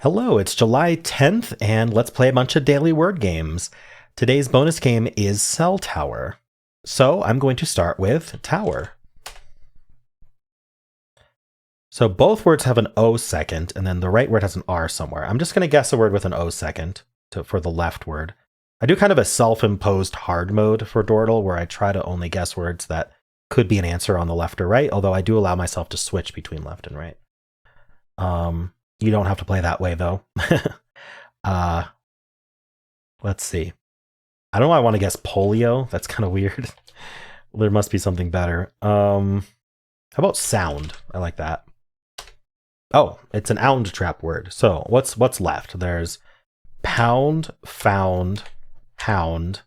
Hello, it's July 10th, and let's play a bunch of daily word games. Today's bonus game is Cell Tower. So I'm going to start with tower. So both words have an O second, and then the right word has an R somewhere. I'm just going to guess a word with an O second for the left word. I do kind of a self-imposed hard mode for Dordle, where I try to only guess words that could be an answer on the left or right, although I do allow myself to switch between left and right. You don't have to play that way, though. Let's see. I don't know why I want to guess polio. That's kind of weird. There must be something better. How about sound? I like that. Oh, it's an ound trap word. So what's left? There's pound, found, hound,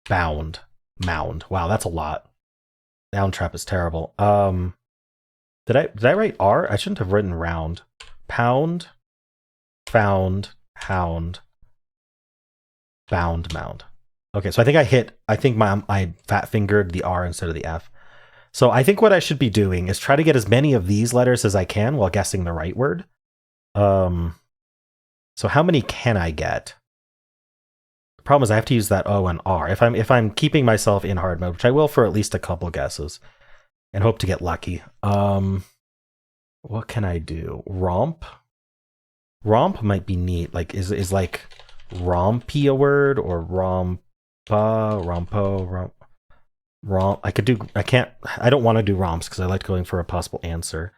bound, mound. Wow, that's a lot. Ound trap is terrible. Did I write R? I shouldn't have written round. Pound, found, hound, bound, mound. Okay, so I think I fat fingered the R instead of the F. So I think what I should be doing is try to get as many of these letters as I can while guessing the right word. So how many can I get? The problem is I have to use that O and R. If I'm keeping myself in hard mode, which I will for at least a couple guesses, and hope to get lucky. What can I do? Romp? Romp might be neat. Like, is like rompy a word, or rompa, rompo, romp? I don't want to do romps because I like going for a possible answer.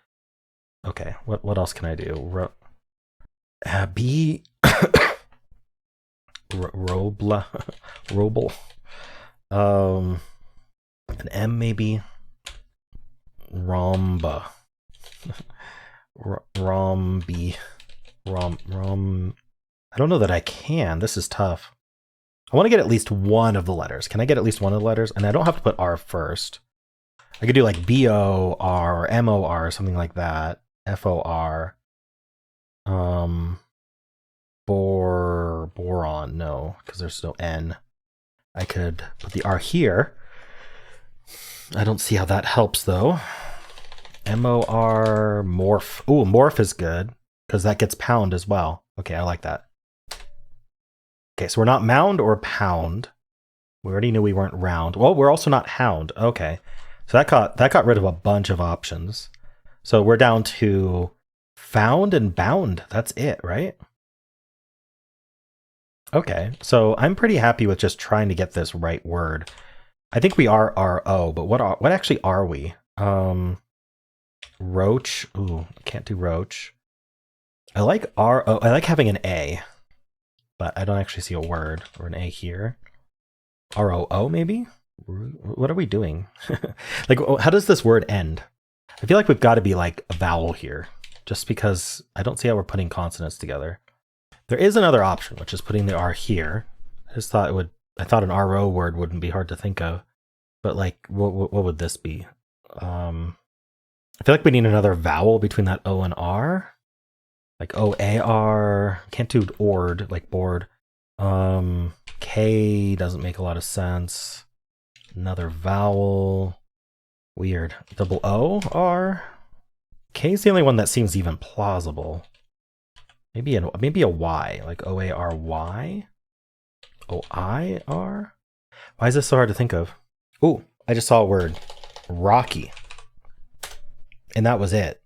Okay, what else can I do? B Robla Roble. An M maybe. Romba. Romby. Rom. I don't know that I can. This is tough. I want to get at least one of the letters. Can I get at least one of the letters? And I don't have to put R first. I could do like B-O-R or M-O-R, something like that. F-O-R. Boron, no, because there's no N. I could put the R here. I don't see how that helps though. M-O-R, morph. Ooh, morph is good because that gets pound as well. Okay, I like that. Okay, so we're not mound or pound. We already knew we weren't round. Well, we're also not hound. Okay, so that got rid of a bunch of options. So we're down to found and bound. That's it, right? Okay, so I'm pretty happy with just trying to get this right word. I think we are R-O, but what actually are we? Roach. Ooh, can't do roach. I like R-O. I like having an A, but I don't actually see a word or an A here. R-O-O maybe? What are we doing? Like, how does this word end? I feel like we've got to be like a vowel here, just because I don't see how we're putting consonants together. There is another option, which is putting the R here. I just thought I thought an R-O word wouldn't be hard to think of, but like, what would this be? I feel like we need another vowel between that O and R. Like O-A-R. Can't do ord, like board. K doesn't make a lot of sense. Another vowel. Weird. Double O-R. K is the only one that seems even plausible. Maybe a Y, like O-A-R-Y? O-I-R? Why is this so hard to think of? Ooh, I just saw a word. Rocky. And that was it.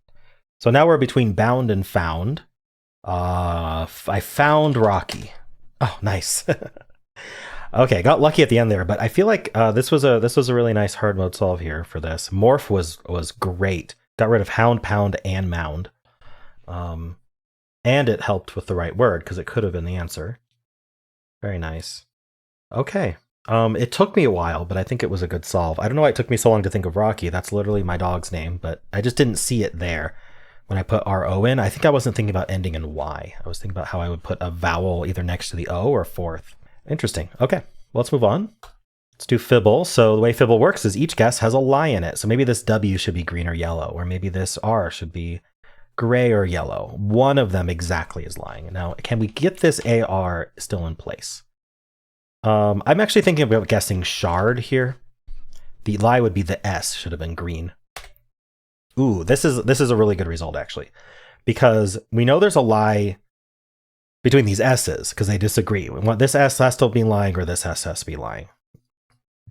So now we're between bound and found. I found Rocky. Oh, nice. Okay, got lucky at the end there, but I feel like this was a really nice hard mode solve here for this. Morph was great. Got rid of hound, pound, and mound. And it helped with the right word because it could have been the answer. Very nice. Okay. It took me a while, but I think it was a good solve. I don't know why it took me so long to think of Rocky. That's literally my dog's name, but I just didn't see it there when I put R-O in. I think I wasn't thinking about ending in Y. I was thinking about how I would put a vowel either next to the O or fourth. Interesting. Okay, well, let's move on. Let's do Fibble. So the way Fibble works is each guess has a lie in it. So maybe this W should be green or yellow, or maybe this R should be gray or yellow. One of them exactly is lying. Now, can we get this AR still in place? I'm actually thinking about guessing shard here. The lie would be the S should have been green. Ooh, this is a really good result actually, because we know there's a lie between these S's because they disagree. We want this S has to be lying or this S has to be lying.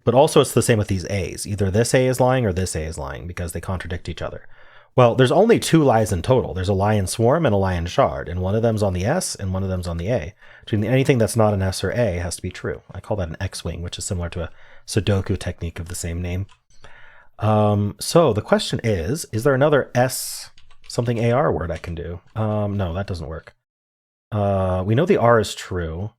But also it's the same with these A's. Either this A is lying or this A is lying because they contradict each other. Well, there's only 2 lies in total. There's a lie in swarm and a lie in shard, and one of them's on the S and one of them's on the A. Anything that's not an S or A has to be true. I call that an X-wing, which is similar to a Sudoku technique of the same name. So the question is there another S something AR word I can do? No, that doesn't work. We know the R is true.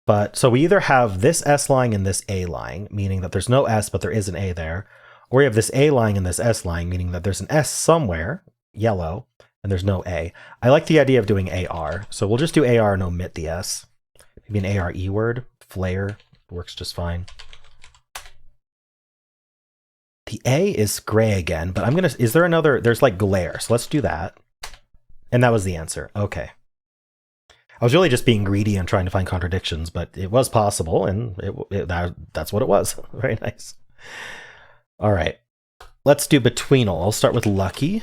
But so we either have this S lying and this A lying, meaning that there's no S, but there is an A there. Or we have this A lying and this S lying, meaning that there's an S somewhere, yellow, and there's no A. I like the idea of doing AR. So we'll just do AR and omit the S. Maybe an ARE word, flare, works just fine. The A is gray again, but is there another, there's like glare, so let's do that. And that was the answer, okay. I was really just being greedy and trying to find contradictions, but it was possible, and that's what it was. Very nice. All right, let's do Betweenle. I'll start with lucky.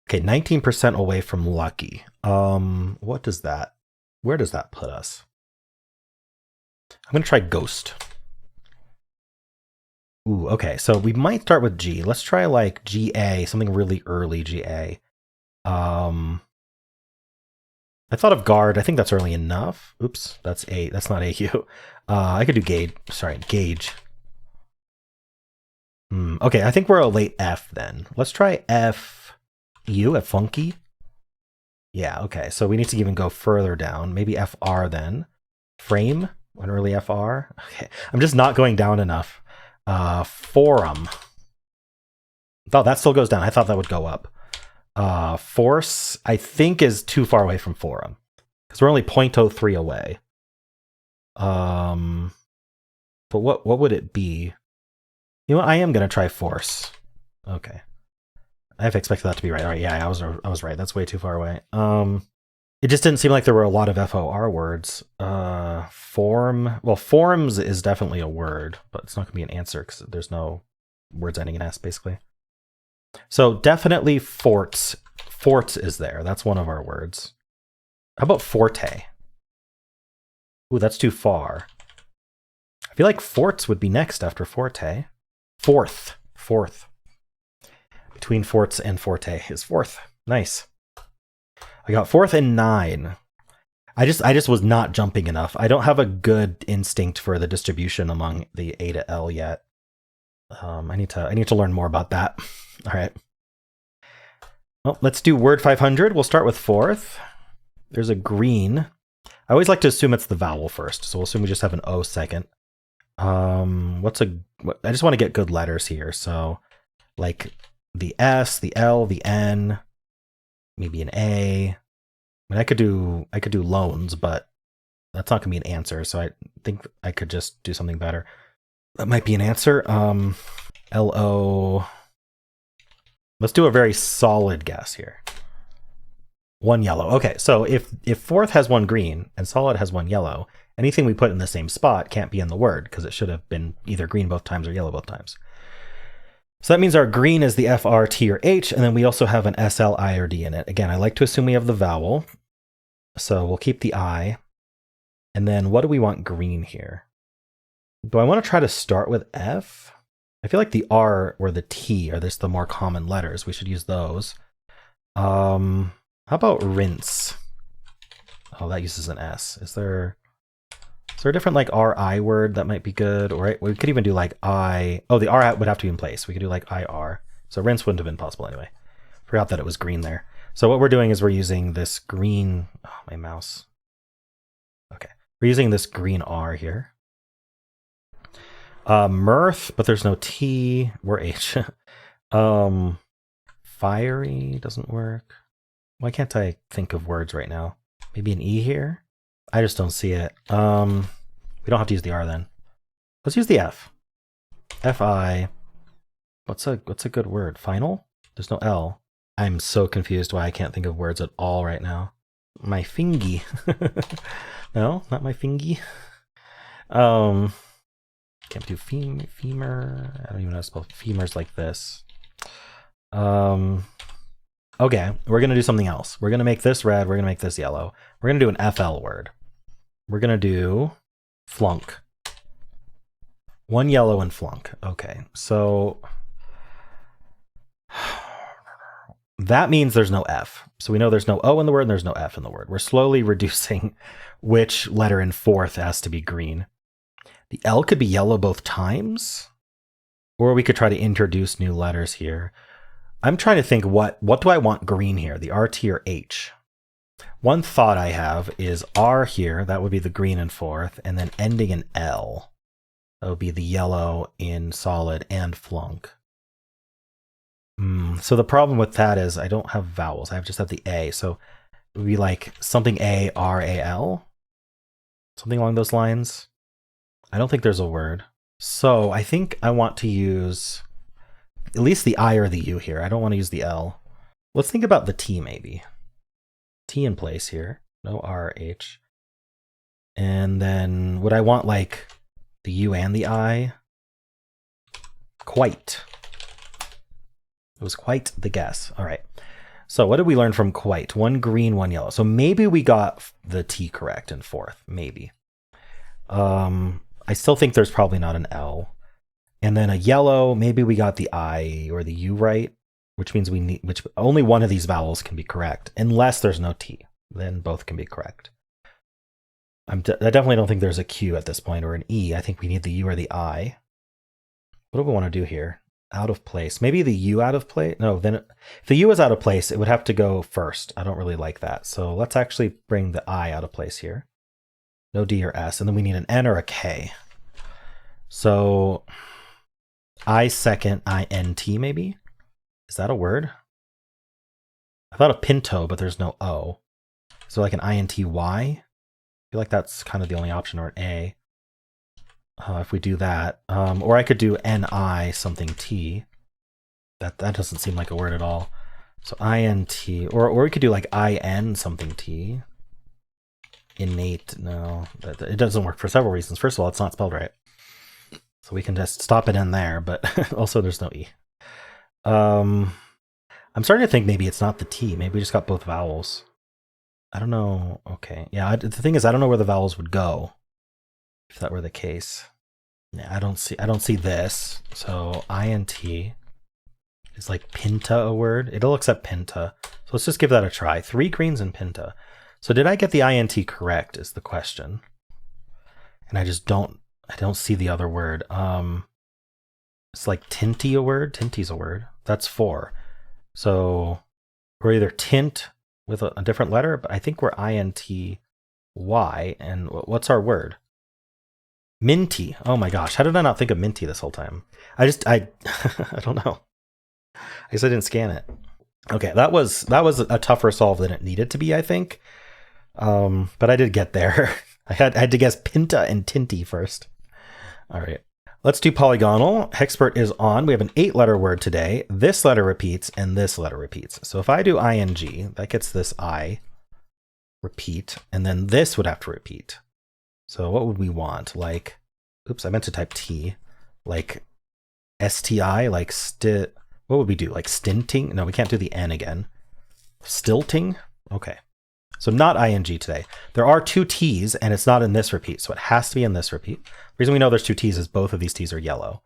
Okay, 19% away from lucky. What does that? Where does that put us? I'm gonna try ghost. Ooh, okay. So we might start with G. Let's try like GA, something really early GA. I thought of guard. I think that's early enough. Oops, that's A. That's not AU. I could do gauge. Sorry, gauge. Okay, I think we're a late F then. Let's try FU, F funky. Yeah, okay. So we need to even go further down. Maybe FR then. Frame, an early FR. Okay, I'm just not going down enough. Forum. Oh, that still goes down. I thought that would go up. Force, I think, is too far away from forum because we're only 0.03 away. But what would it be? You know what? I am gonna try force. Okay, I have expected that to be right. All right, yeah, I was right. That's way too far away. It just didn't seem like there were a lot of FOR words. Form. Well, forms is definitely a word, but it's not gonna be an answer because there's no words ending in S, basically. So definitely forts. Forts is there. That's one of our words. How about forte? Ooh, that's too far. I feel like forts would be next after forte. Fourth. Between forts and forte is fourth. Nice. I got fourth and 9. I just was not jumping enough. I don't have a good instinct for the distribution among the A to L yet. I need to learn more about that. All right. Well, let's do word 500. We'll start with fourth. There's a green. I always like to assume it's the vowel first, so we'll assume we just have an O second. I just want to get good letters here, so like the S, the L, the N, maybe an A. I mean, I could do loans, but that's not gonna be an answer, so I think I could just do something better. That might be an answer. LO. Let's do a very solid guess here. 1 yellow. Okay, so if fourth has 1 green and solid has 1 yellow, anything we put in the same spot can't be in the word because it should have been either green both times or yellow both times. So that means our green is the F, R, T, or H, and then we also have an S, L, I, or D in it. Again, I like to assume we have the vowel, so we'll keep the I. And then what do we want green here? Do I want to try to start with F? I feel like the R or the T are the more common letters. We should use those. How about rinse? Oh, that uses an S. Is there a different like RI word that might be good? Or we could even do like I. Oh, the R would have to be in place. We could do like IR. So rinse wouldn't have been possible anyway. Forgot that it was green there. So what we're doing is we're using this green. Oh, my mouse. Okay, we're using this green R here. Mirth, but there's no T. We're H. Fiery doesn't work. Why can't I think of words right now? Maybe an E here? I just don't see it. We don't have to use the R then. Let's use the F. F-I. What's a good word? Final? There's no L. I'm so confused why I can't think of words at all right now. My fingy. No, not my fingy. Can't do femur. I don't even know how to spell femurs like this. Okay, we're going to do something else. We're going to make this red. We're going to make this yellow. We're going to do an FL word. We're going to do flunk. One yellow and flunk. Okay, so that means there's no F. So we know there's no O in the word and there's no F in the word. We're slowly reducing which letter in fourth has to be green. The L could be yellow both times, or we could try to introduce new letters here. I'm trying to think what do I want green here, the RT or H? One thought I have is R here, that would be the green in fourth, and then ending in L. That would be the yellow in solid and flunk. So the problem with that is I don't have vowels. I just have the A. So it would be like something A, R, A, L. Something along those lines. I don't think there's a word. So I think I want to use at least the I or the U here. I don't want to use the L. Let's think about the T maybe. T in place here. No R, H. And then would I want like the U and the I? Quite. It was quite the guess. All right. So what did we learn from quite? One green, one yellow. So maybe we got the T correct in fourth. Maybe. I still think there's probably not an L. And then a yellow, maybe we got the I or the U right, which means which only one of these vowels can be correct, unless there's no T. Then both can be correct. I definitely don't think there's a Q at this point or an E. I think we need the U or the I. What do we want to do here? Out of place. Maybe the U out of place? No, then if the U is out of place, it would have to go first. I don't really like that. So let's actually bring the I out of place here. No D or S. And then we need an N or a K. So I second, INT maybe? Is that a word? I thought of pinto, but there's no O. So like an INTY? I feel like that's kind of the only option, or an A. If we do that. Or I could do NI something T. That doesn't seem like a word at all. So INT. Or we could do like IN something T. Innate. No, it doesn't work for several reasons. First of all, it's not spelled right. So we can just stop it in there, but also there's no E. I'm starting to think maybe it's not the T. Maybe we just got both vowels. I don't know. Okay. Yeah, the thing is, I don't know where the vowels would go if that were the case. Yeah, I don't see this. So INT is like pinta a word. It'll accept pinta. So let's just give that a try. 3 greens and pinta. So did I get the INT correct is the question. And I don't see the other word. It's like tinty a word. Tinty's a word. That's 4. So we're either tint with a different letter, but I think we're INTY. And what's our word? Minty. Oh my gosh. How did I not think of minty this whole time? I don't know. I guess I didn't scan it. Okay, that was a tougher solve than it needed to be, I think. But I did get there. I had to guess pinta and tinty first. All right. Let's do Polygonle. Hexpert is on. We have an 8-letter word today. This letter repeats and this letter repeats. So if I do ing, that gets this I repeat, and then this would have to repeat. So what would we want? Like, oops, I meant to type T. Like STI, like what would we do? Like stinting? No, we can't do the N again. Stilting? Okay. So not ing today. There are 2 T's and it's not in this repeat. So it has to be in this repeat. The reason we know there's 2 T's is both of these T's are yellow.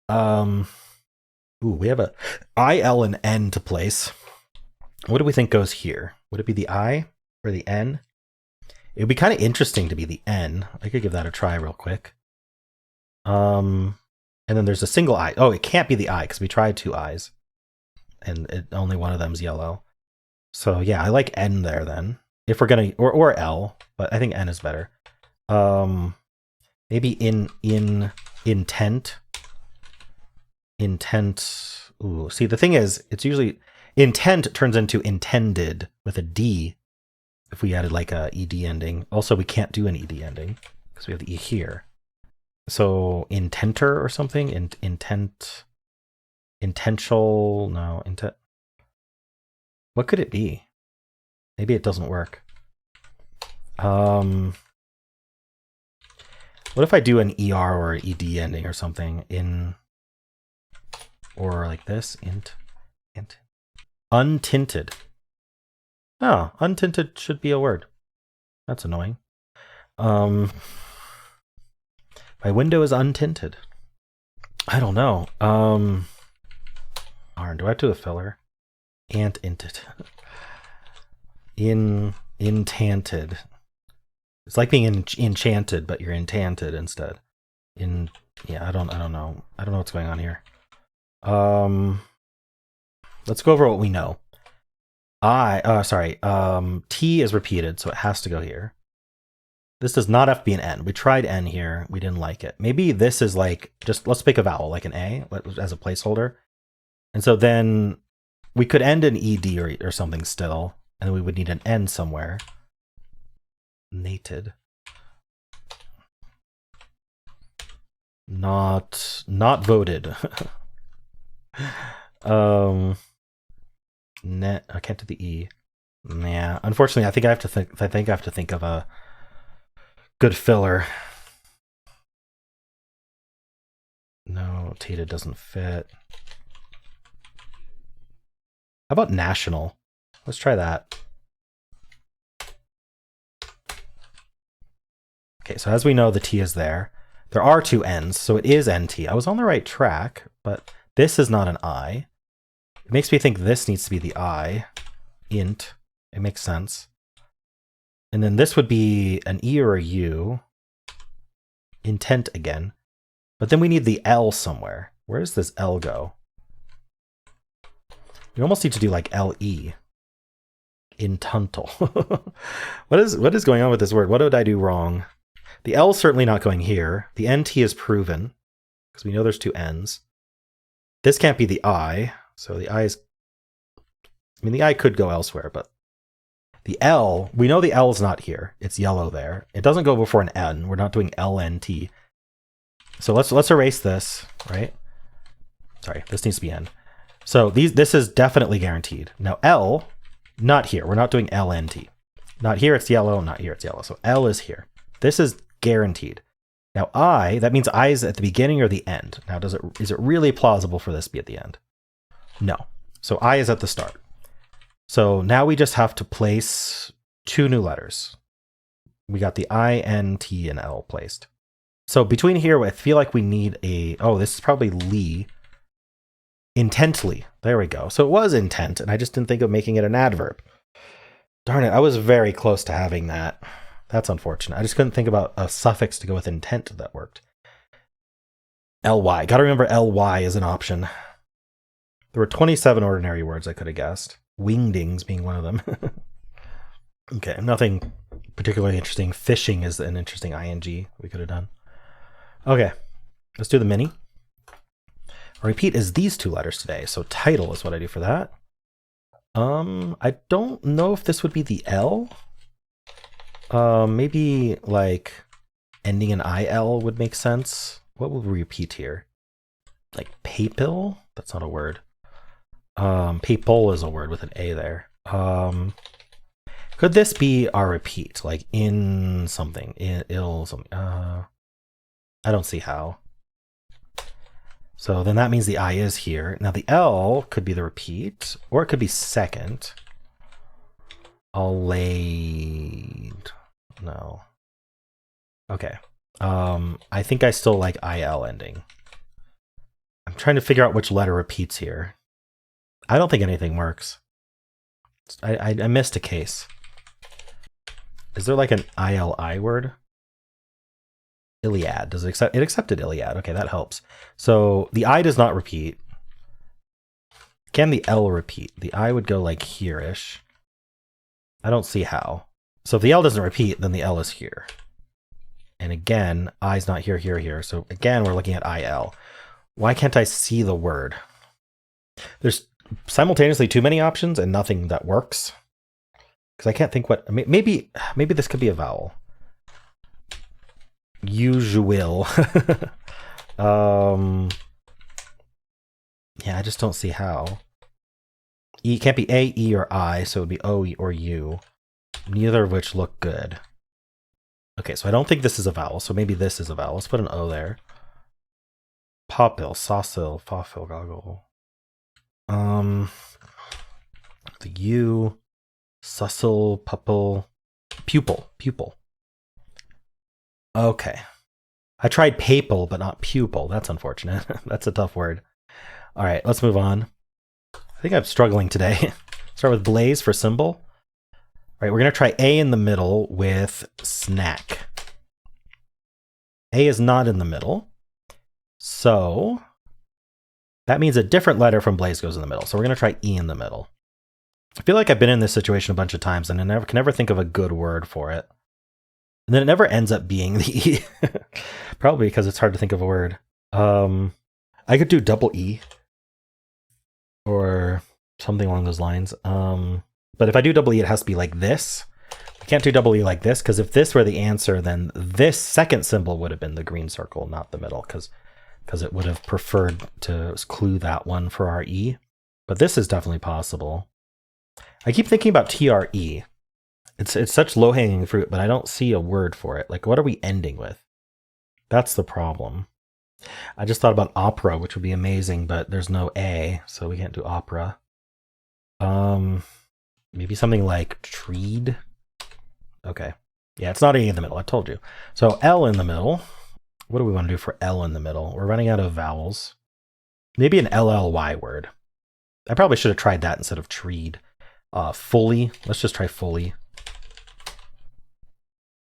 We have a I, L, and N to place. What do we think goes here? Would it be the I or the N? It would be kind of interesting to be the N. I could give that a try real quick. And then there's a single I. Oh, it can't be the I because we tried 2 I's. And only one of them's yellow. So yeah, I like N there then. If we're gonna or L, but I think N is better. Maybe in intent. Intent. Ooh, see the thing is, it's usually intent turns into intended with a D. If we added like a ED ending. Also, we can't do an ED ending because we have the E here. So intenter or something. Intentional. No, intent. What could it be? Maybe it doesn't work. What if I do an ER or an ED ending or something or like this? Int. Untinted. Oh, untinted should be a word. That's annoying. My window is untinted. I don't know. Darn, do I have to do a filler? Inted. Enchanted. It's like being enchanted, but you're enchanted instead. Yeah, I don't know. I don't know what's going on here. Let's go over what we know. T is repeated, so it has to go here. This does not have to be an N. We tried N here. We didn't like it. Maybe this is like, just let's pick a vowel, like an A as a placeholder. And so then we could end in ED or something still, and then we would need an N somewhere. Nated. Not voted. Net. I can't do the E. Yeah. Unfortunately, I think I have to think of a good filler. No, Tata doesn't fit. How about national? Let's try that. Okay, so as we know, the T is there. There are two N's, so it is NT. I was on the right track, but this is not an I. It makes me think this needs to be the I. Int. It makes sense. And then this would be an E or a U. Intent again. But then we need the L somewhere. Where does this L go? We almost need to do like LE. Intuntal. What is going on with this word? What did I do wrong? The L is certainly not going here. The NT is proven, because we know there's two N's. This can't be the I, so the I is... I mean, the I could go elsewhere, but... The L, we know the L is not here. It's yellow there. It doesn't go before an N. We're not doing LNT. So let's erase this, right? Sorry, this needs to be N. So this is definitely guaranteed. Now L, not here. We're not doing LNT. Not here, it's yellow. Not here, it's yellow. So L is here. This is guaranteed. Now I, that means I is at the beginning or the end. Now is it really plausible for this to be at the end? No. So I is at the start. So now we just have to place two new letters. We got the I, N, T, and L placed. So between here, I feel like we need a... Oh, this is probably Lee. Intently. There we go. So it was intent, and I just didn't think of making it an adverb. Darn it, I was very close to having that. That's unfortunate. I just couldn't think about a suffix to go with intent that worked. LY. Gotta remember LY is an option. There were 27 ordinary words I could have guessed. Wingdings being one of them. Okay, nothing particularly interesting. Fishing is an interesting ing we could have done. Okay, let's do the mini. Repeat is these two letters today, so title is what I do for that. I don't know if this would be the L. Maybe like ending in IL would make sense. What would we repeat here? Like papil? That's not a word. Papol is a word with an A there. Could this be our repeat? Like in something, ill something. I don't see how. So then that means the I is here. Now the L could be the repeat, or it could be second. Allayed. No. Okay. I think I still like IL ending. I'm trying to figure out which letter repeats here. I don't think anything works. I missed a case. Is there like an ILI word? Iliad. Does it accept? It accepted Iliad. Okay, that helps. So the I does not repeat. Can the L repeat? The I would go like here-ish. I don't see how. So if the L doesn't repeat, then the L is here. And again, I's not here, here, here. So again, we're looking at IL. Why can't I see the word? There's simultaneously too many options and nothing that works. Because I can't think what... Maybe this could be a vowel. Usual. Yeah, I just don't see how. E can't be A, E, or I, so it would be O or U. Neither of which look good. Okay, so I don't think this is a vowel, so maybe this is a vowel. Let's put an O there. Popil, saucil, fofil, goggle. The U, sussel, pupil. Okay. I tried papal, but not pupil. That's unfortunate. That's a tough word. All right, let's move on. I think I'm struggling today. Start with blaze for symbol. All right, we're going to try A in the middle with snack. A is not in the middle. So that means a different letter from blaze goes in the middle. So we're going to try E in the middle. I feel like I've been in this situation a bunch of times and I can never think of a good word for it. And then it never ends up being the E. Probably because it's hard to think of a word. I could do double E. Or something along those lines. But if I do double E, it has to be like this. I can't do double E like this, because if this were the answer, then this second symbol would have been the green circle, not the middle, because it would have preferred to clue that one for our E. But this is definitely possible. I keep thinking about TRE. It's such low-hanging fruit, but I don't see a word for it. Like, what are we ending with? That's the problem. I just thought about opera, which would be amazing, but there's no A, so we can't do opera. Maybe something like treed. Okay. Yeah, it's not A in the middle, I told you. So L in the middle. What do we want to do for L in the middle? We're running out of vowels. Maybe an LLY word. I probably should have tried that instead of treed. Fully. Let's just try fully.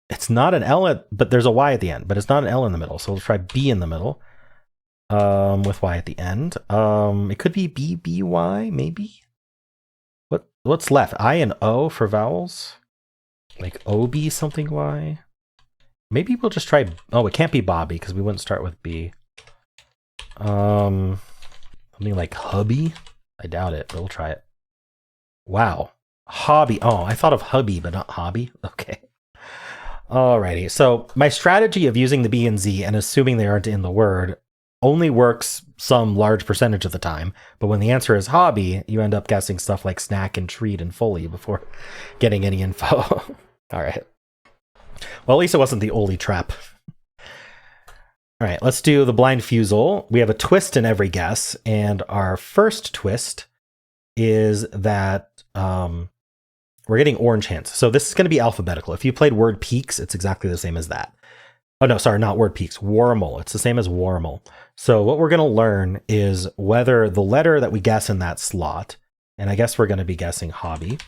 It's not an L, but there's a Y at the end, but it's not an L in the middle. So we'll try B in the middle with Y at the end. It could be BBY, maybe? What's left? I and O for vowels? Like OB something Y? Maybe we'll just try... Oh, it can't be Bobby because we wouldn't start with B. Something like hubby? I doubt it, but we'll try it. Wow. Hobby. Oh, I thought of hubby, but not hobby. Okay. Alrighty, so my strategy of using the B and Z and assuming they aren't in the word only works some large percentage of the time, but when the answer is hobby, you end up guessing stuff like snack and treat and fully before getting any info. Alright. Well, at least it wasn't the only trap. Alright, let's do the blind Fusele. We have a twist in every guess, and our first twist is that we're getting orange hints. So this is going to be alphabetical. If you played word peaks, it's exactly the same as that. Oh, no, sorry, not word peaks. Warmel. It's the same as warmel. So what we're going to learn is whether the letter that we guess in that slot, and I guess we're going to be guessing hobby.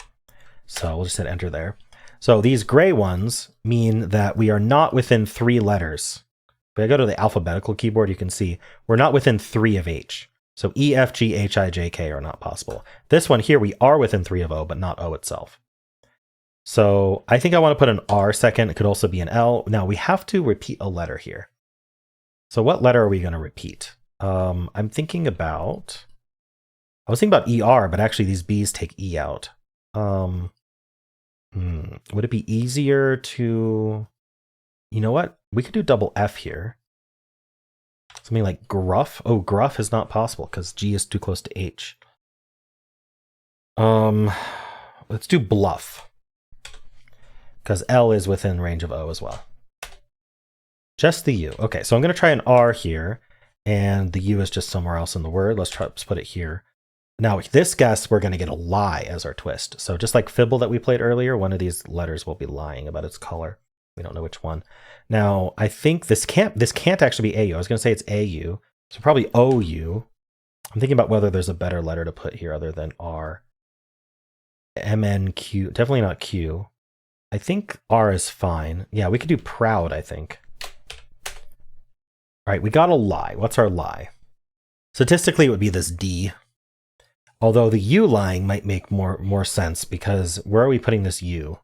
So we'll just hit enter there. So these gray ones mean that we are not within 3 letters. If I go to the alphabetical keyboard, you can see we're not within 3 of H. So E, F, G, H, I, J, K are not possible. This one here, we are within 3 of O, but not O itself. So I think I want to put an R second. It could also be an L. Now we have to repeat a letter here. So what letter are we going to repeat? I'm thinking about... I was thinking about ER, but actually these B's take E out. Would it be easier to... You know what? We could do double F here. Something like gruff. Oh, gruff is not possible because G is too close to H. Let's do bluff. Because L is within range of O as well. Just the U. Okay, so I'm going to try an R here, and the U is just somewhere else in the word. Let's put it here. Now, with this guess, we're going to get a lie as our twist. So just like Fibble that we played earlier, one of these letters will be lying about its color. We don't know which one. Now, I think this can't actually be AU. I was going to say it's AU, so probably OU. I'm thinking about whether there's a better letter to put here other than R. MNQ, definitely not Q. I think R is fine. Yeah, we could do proud, I think. All right, we got a lie. What's our lie? Statistically, it would be this D. Although the U lying might make more sense, because where are we putting this U?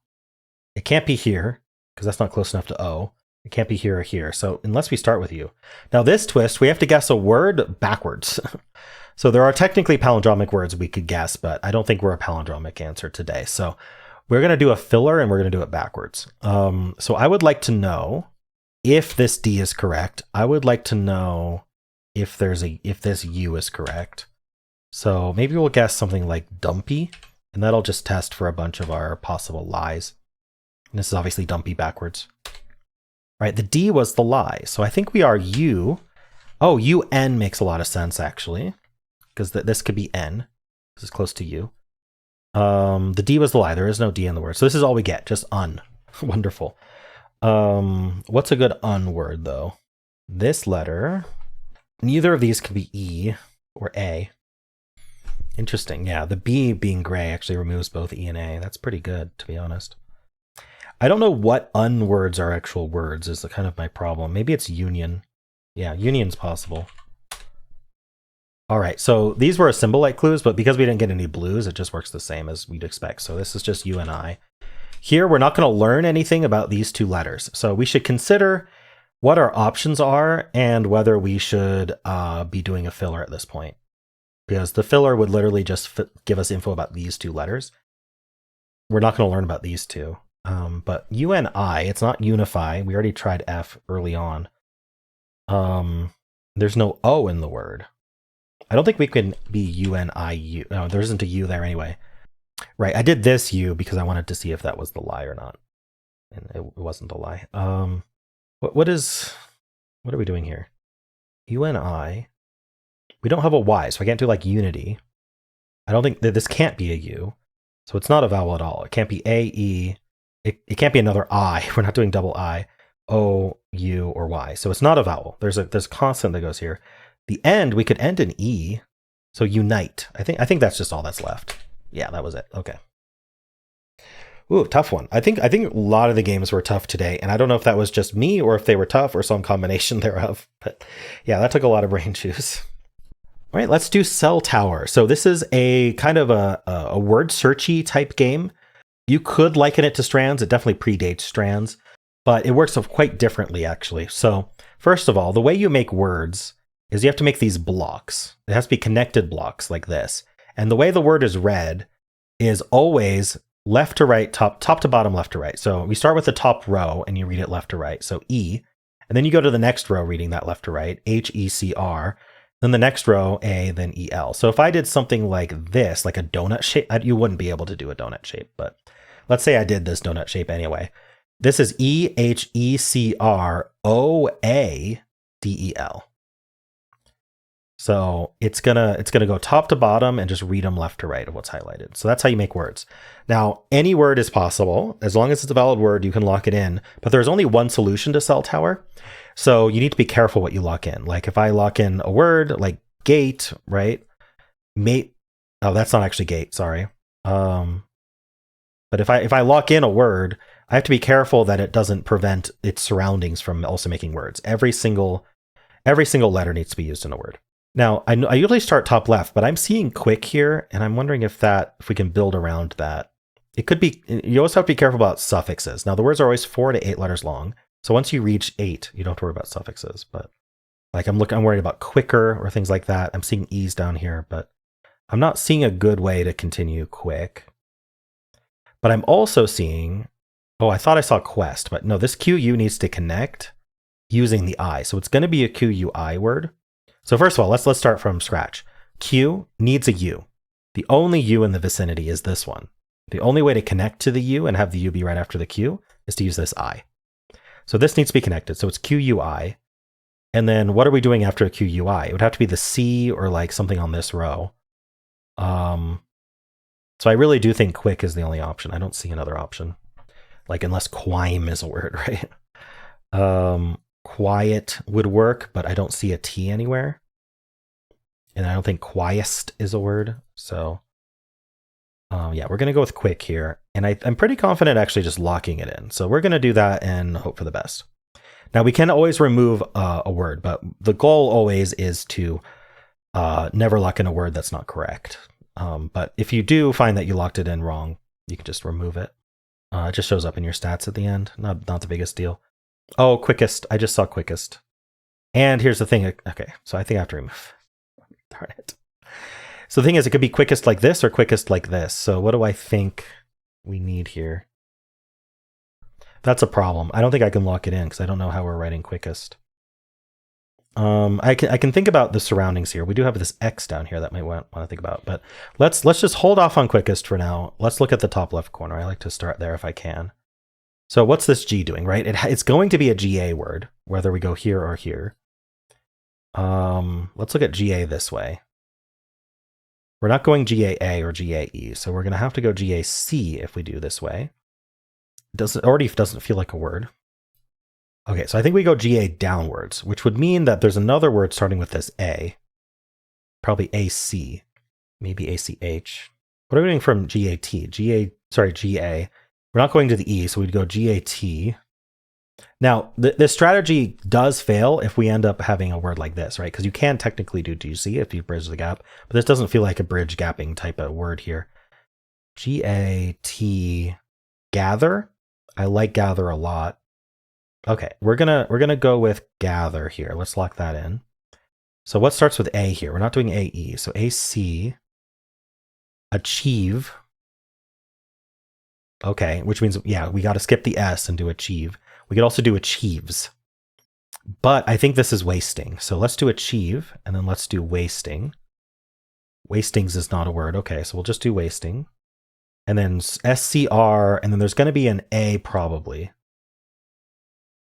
It can't be here, because that's not close enough to O. It can't be here or here, so unless we start with U. Now this twist, we have to guess a word backwards. So there are technically palindromic words we could guess, but I don't think we're a palindromic answer today. So we're going to do a filler, and we're going to do it backwards. So I would like to know if this D is correct. I would like to know if this U is correct. So maybe we'll guess something like dumpy, and that'll just test for a bunch of our possible lies. And this is obviously dumpy backwards. All right, the D was the lie. So I think we are U. Oh, UN makes a lot of sense, actually, because this could be N. This is close to U. The D was the lie. There is no D in the word. So this is all we get, just un. Wonderful. What's a good un word, though? This letter, neither of these could be E or A. Interesting. Yeah, the B being gray actually removes both E and A. That's pretty good, to be honest. I don't know what un words are actual words is the kind of my problem. Maybe it's union. Yeah, union's possible. All right, so these were a symbol-like clues, but because we didn't get any blues, it just works the same as we'd expect. So this is just U and I. Here, we're not going to learn anything about these two letters. So we should consider what our options are and whether we should be doing a filler at this point. Because the filler would literally just give us info about these two letters. We're not going to learn about these two. But U and I, it's not unify. We already tried F early on. There's no O in the word. I don't think we can be U-N-I-U. No, there isn't a U there anyway. Right, I did this U because I wanted to see if that was the lie or not. And it wasn't a lie. What are we doing here? U-N-I. We don't have a Y, so I can't do like unity. I don't think that this can't be a U. So it's not a vowel at all. It can't be A, E. It can't be another I. We're not doing double I, O, U, or Y. So it's not a vowel. There's a consonant that goes here. The end, we could end in E. So unite. I think that's just all that's left. Yeah, that was it. Okay. Ooh, tough one. I think a lot of the games were tough today, and I don't know if that was just me or if they were tough or some combination thereof. But yeah, that took a lot of brain juice. All right, let's do Cell Tower. So this is a kind of a word searchy type game. You could liken it to Strands. It definitely predates Strands, but it works quite differently, actually. So first of all, the way you make words is you have to make these blocks. It has to be connected blocks like this. And the way the word is read is always left to right, top to bottom, left to right. So we start with the top row and you read it left to right. So E, and then you go to the next row reading that left to right, H-E-C-R, then the next row, A, then E-L. So if I did something like this, like a donut shape, you wouldn't be able to do a donut shape, but let's say I did this donut shape anyway. This is E-H-E-C-R-O-A-D-E-L. So it's gonna go top to bottom and just read them left to right of what's highlighted. So that's how you make words. Now, any word is possible. As long as it's a valid word, you can lock it in. But there's only one solution to Cell Tower. So you need to be careful what you lock in. Like if I lock in a word like gate, right? Mate. Oh, that's not actually gate, sorry. But if I lock in a word, I have to be careful that it doesn't prevent its surroundings from also making words. Every single letter needs to be used in a word. Now, I usually start top left, but I'm seeing quick here, and I'm wondering if we can build around that. It could be, you always have to be careful about suffixes. Now, the words are always 4 to 8 letters long, so once you reach 8, you don't have to worry about suffixes. But like I'm worried about quicker or things like that. I'm seeing E's down here, but I'm not seeing a good way to continue quick. But I'm also seeing, oh, I thought I saw quest, but no, this QU needs to connect using the I. So it's going to be a QUI word. So first of all, let's start from scratch. Q needs a U. The only U in the vicinity is this one. The only way to connect to the U and have the U be right after the Q is to use this I. So this needs to be connected. So it's QUI. And then what are we doing after a QUI? It would have to be the C or like something on this row. So I really do think quick is the only option. I don't see another option. Like unless quime is a word, right? Quiet would work, but I don't see a T anywhere. And I don't think quiest is a word. So yeah, we're going to go with quick here. And I'm pretty confident actually just locking it in. So we're going to do that and hope for the best. Now we can always remove a word, but the goal always is to never lock in a word that's not correct. But if you do find that you locked it in wrong, you can just remove it. It just shows up in your stats at the end. Not the biggest deal. Oh, quickest. I just saw quickest. And here's the thing. Okay, so I think I have to remove. Darn it. So the thing is, it could be quickest like this or quickest like this. So what do I think we need here? That's a problem. I don't think I can lock it in because I don't know how we're writing quickest. I can think about the surroundings here. We do have this X down here that I might want to think about, but let's just hold off on quickest for now. Let's look at the top left corner. I like to start there if I can. So what's this G doing, right? It's going to be a GA word, whether we go here or here. Let's look at GA this way. We're not going GAA or GAE, so we're going to have to go GAC if we do this way. Already doesn't feel like a word. Okay, so I think we go GA downwards, which would mean that there's another word starting with this A. Probably AC, maybe ACH. What are we doing from GAT? GA. We're not going to the E, so we'd go GAT. Now, this strategy does fail if we end up having a word like this, right? Because you can technically do GC if you bridge the gap, but this doesn't feel like a bridge gapping type of word here. GAT, gather. I like gather a lot. Okay, we're gonna go with gather here. Let's lock that in. So what starts with A here? We're not doing AE, so AC. Achieve. Okay, which means, yeah, we got to skip the S and do achieve. We could also do achieves. But I think this is wasting. So let's do achieve, and then let's do wasting. Wastings is not a word. Okay, so we'll just do wasting. And then SCR, and then there's going to be an A probably.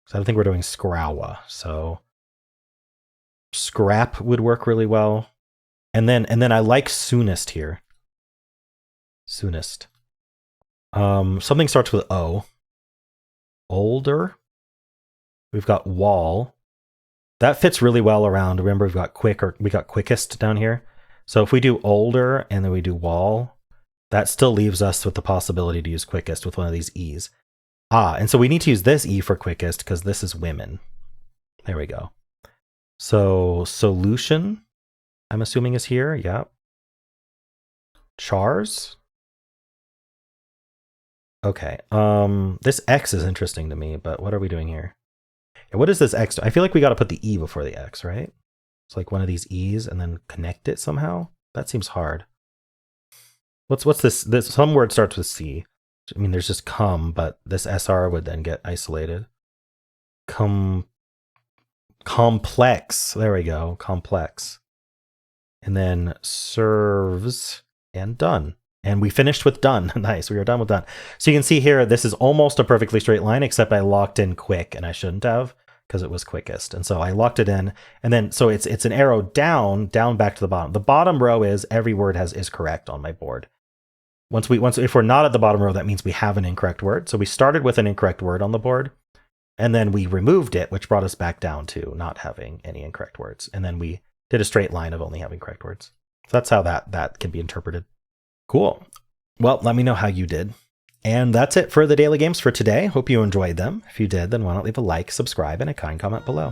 So I don't think we're doing scrowa. So scrap would work really well. And then I like soonest here. Soonest. Something starts with O. Older. We've got wall. That fits really well around. Remember, we got quickest down here. So if we do older and then we do wall, that still leaves us with the possibility to use quickest with one of these E's. And so we need to use this E for quickest because this is women. There we go. So solution, I'm assuming is here. Yeah. Chars. Okay. This X is interesting to me, but what are we doing here? And what is this X? I feel like we got to put the E before the X, right? It's like one of these E's and then connect it somehow. That seems hard. What's this? Some word starts with C. I mean, there's just come, but this SR would then get isolated. Complex. There we go. Complex. And then serves and done. And we finished with done. Nice. We were done with done. So you can see here, this is almost a perfectly straight line, except I locked in quick and I shouldn't have because it was quickest. And so I locked it in. And then, so it's an arrow down back to the bottom. The bottom row is every word is correct on my board. If we're not at the bottom row, that means we have an incorrect word. So we started with an incorrect word on the board and then we removed it, which brought us back down to not having any incorrect words. And then we did a straight line of only having correct words. So that's how that can be interpreted. Cool. Well, let me know how you did. And that's it for the daily games for today. Hope you enjoyed them. If you did, then why not leave a like, subscribe, and a kind comment below.